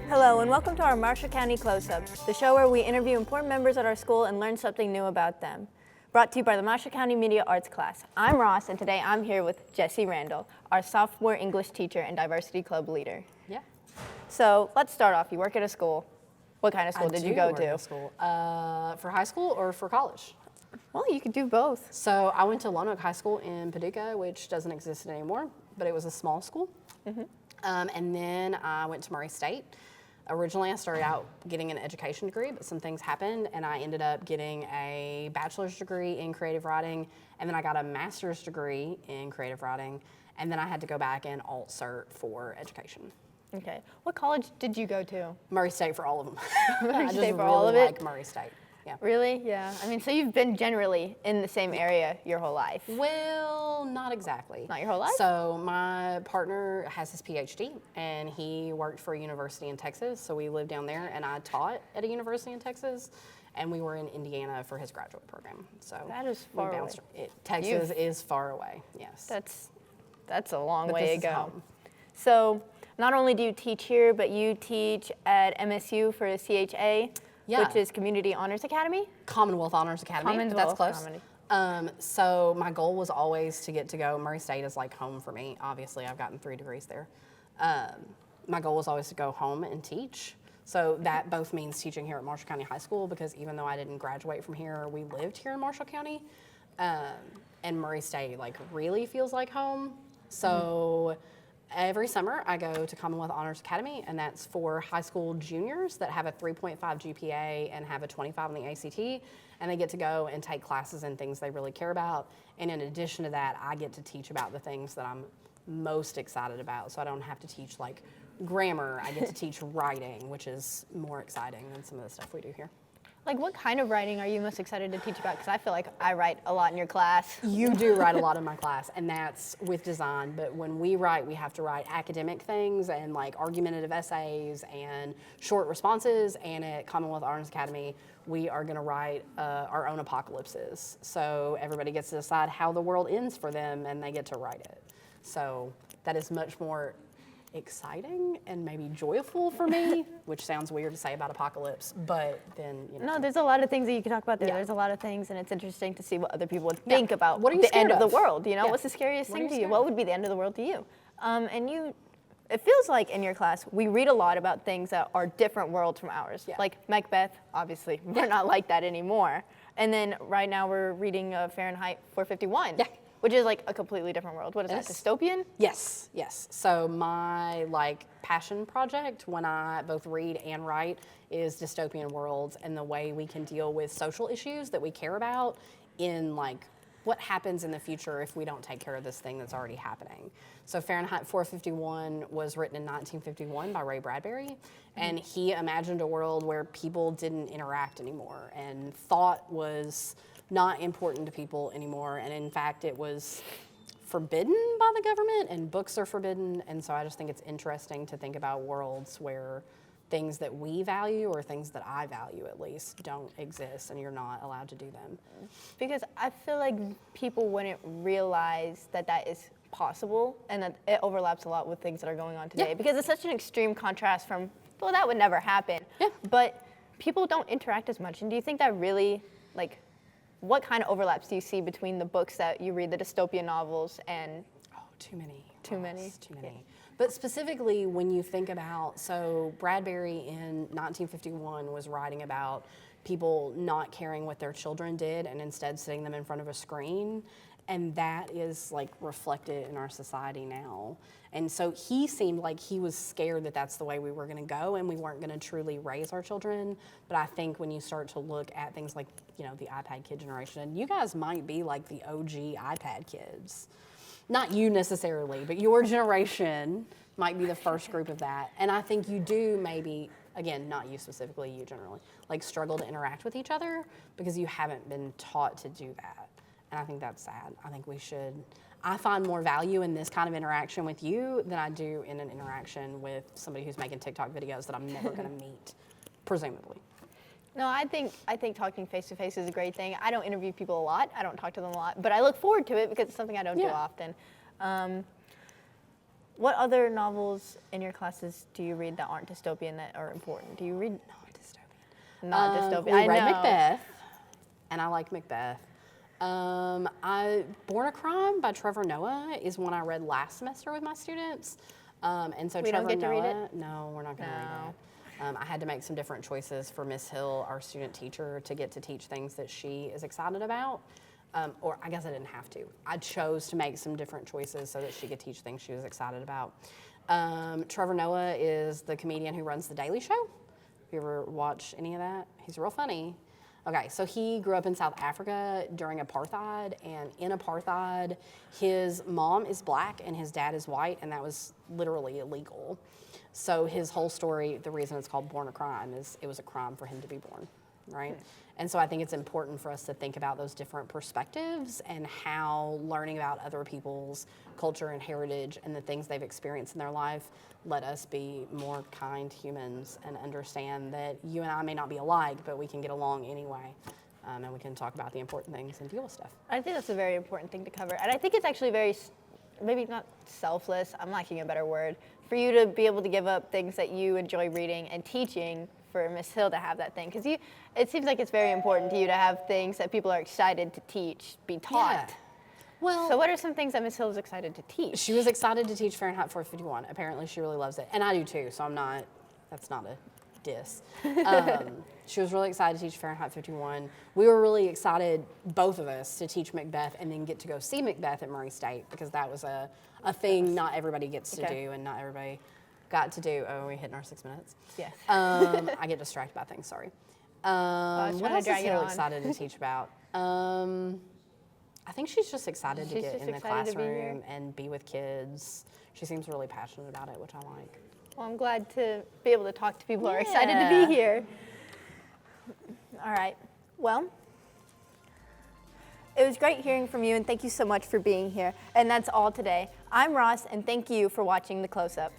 Hello and welcome to our Marshall County Close-Up, the show where we interview important members at our school and learn something new about them. Brought to you by the Marshall County Media Arts class. I'm Ross, and today I'm here with Jessi Randall, our sophomore English teacher and diversity club leader. Yeah. So let's start off. You work at a school. What kind of school did you go to? School. For high school or for college? Well, you could do both. So I went to Lone Oak High School in Paducah, which doesn't exist anymore, but it was a small school. Mm-hmm. And then I went to Murray State. Originally, I started out getting an education degree, but some things happened, and I ended up getting a bachelor's degree in creative writing, and then I got a master's degree in creative writing, and then I had to go back and alt-cert for education. Okay. What college did you go to? Murray State for all of them. Murray State for really all of it? like Murray State. Yeah. Really? Yeah. I mean, so you've been generally in the same area your whole life. Well, not exactly. Not your whole life? So my partner has his PhD, and he worked for a university in Texas. So we lived down there, and I taught at a university in Texas, and we were in Indiana for his graduate program. So that is far away. Texas is far away. Yes. That's a long way to is go. home. So not only do you teach here, but you teach at MSU for the CHA. Yeah. Which is Community Honors Academy? Commonwealth Honors Academy, but that's close. So my goal was always to get to go. Murray State is like home for me. Obviously, I've gotten 3 degrees there. My goal was always to go home and teach. So that both means teaching here at Marshall County High School, because even though I didn't graduate from here, we lived here in Marshall County. And Murray State like really feels like home. So every summer, I go to Commonwealth Honors Academy, and that's for high school juniors that have a 3.5 GPA and have a 25 on the ACT, and they get to go and take classes in things they really care about. And in addition to that, I get to teach about the things that I'm most excited about, so I don't have to teach like grammar. I get to teach writing, which is more exciting than some of the stuff we do here. Like, what kind of writing are you most excited to teach about? Because I feel like I write a lot in your class. You do write a lot in my class, and that's with design. But when we write, we have to write academic things and like argumentative essays and short responses. And at Commonwealth Honors Academy, we are going to write our own apocalypses. So everybody gets to decide how the world ends for them, and they get to write it. So that is much more exciting and maybe joyful for me, which sounds weird to say about apocalypse, but then, you know. No, there's a lot of things that you can talk about there. Yeah. There's a lot of things, and it's interesting to see what other people would think about What are you the end scared of of? the world, you know? Yeah. What's the scariest What are thing you to you? scared What of? would be the end of the world to you? It feels like in your class, we read a lot about things that are different worlds from ours. Yeah. Like Macbeth, obviously, we're not like that anymore. And then right now we're reading Fahrenheit 451. Yeah. Which is like a completely different world. What is that, dystopian? Yes. So my like passion project when I both read and write is dystopian worlds and the way we can deal with social issues that we care about in like what happens in the future if we don't take care of this thing that's already happening. So Fahrenheit 451 was written in 1951 by Ray Bradbury, and he imagined a world where people didn't interact anymore and thought was not important to people anymore, and in fact it was forbidden by the government, and books are forbidden. And so I just think it's interesting to think about worlds where things that we value, or things that I value at least, don't exist, and you're not allowed to do them. Because I feel like people wouldn't realize that that is possible, and that it overlaps a lot with things that are going on today. Yeah. Because it's such an extreme contrast from, well, that would never happen. Yeah. But people don't interact as much. And do you think that really, like, what kind of overlaps do you see between the books that you read, the dystopian novels, and Too many. Too many? Too many. But specifically when you think about, so Bradbury in 1951 was writing about people not caring what their children did and instead sitting them in front of a screen. And that is like reflected in our society now. And so he seemed like he was scared that that's the way we were going to go, and we weren't going to truly raise our children. But I think when you start to look at things like, you know, the iPad kid generation, you guys might be like the OG iPad kids. Not you necessarily, but your generation might be the first group of that. And I think you do maybe, again, not you specifically, you generally, like struggle to interact with each other because you haven't been taught to do that. And I think that's sad. I think we should, I find more value in this kind of interaction with you than I do in an interaction with somebody who's making TikTok videos that I'm never gonna meet, presumably. No, I think talking face to face is a great thing. I don't interview people a lot. I don't talk to them a lot, but I look forward to it because it's something I don't do often. What other novels in your classes do you read that aren't dystopian that are important? Do you read not dystopian? We read Macbeth, and I like Macbeth. Born a Crime by Trevor Noah is one I read last semester with my students. And so We don't Trevor get to read Noah, it? no, we're not going to No. read it. I had to make some different choices for Miss Hill, our student teacher, to get to teach things that she is excited about. Or I guess I didn't have to. I chose to make some different choices so that she could teach things she was excited about. Trevor Noah is the comedian who runs The Daily Show. Have you ever watched any of that? He's real funny. Okay, so he grew up in South Africa during apartheid, and in apartheid, his mom is black and his dad is white, and that was literally illegal. So his whole story, the reason it's called Born a Crime, is it was a crime for him to be born, right? And so I think it's important for us to think about those different perspectives and how learning about other people's culture and heritage and the things they've experienced in their life let us be more kind humans and understand that you and I may not be alike, but we can get along anyway. And we can talk about the important things and deal with stuff. I think that's a very important thing to cover. And I think it's actually very, maybe not selfless, I'm lacking a better word, for you to be able to give up things that you enjoy reading and teaching for Miss Hill to have that thing. Because it seems like it's very important to you to have things that people are excited to teach, be taught. Yeah. Well, So what are some things that Miss Hill is excited to teach? she was excited to teach Fahrenheit 451. Apparently she really loves it. And I do too, so that's not a diss. She was really excited to teach Fahrenheit 51. We were really excited, both of us, to teach Macbeth and then get to go see Macbeth at Murray State because that was a thing not everybody gets to do and not everybody got to do. Oh, are we hitting our 6 minutes? Yes. I get distracted by things, sorry. was What trying to else is drag it Hill on. excited to teach about? I think she's just excited to She's get just in the excited to be here. classroom and be with kids. She seems really passionate about it, which I like. Well, I'm glad to be able to talk to people who are excited to Yeah. be here. All right. Well, it was great hearing from you, and thank you so much for being here. And that's all today. I'm Ross, and thank you for watching The Close-Up.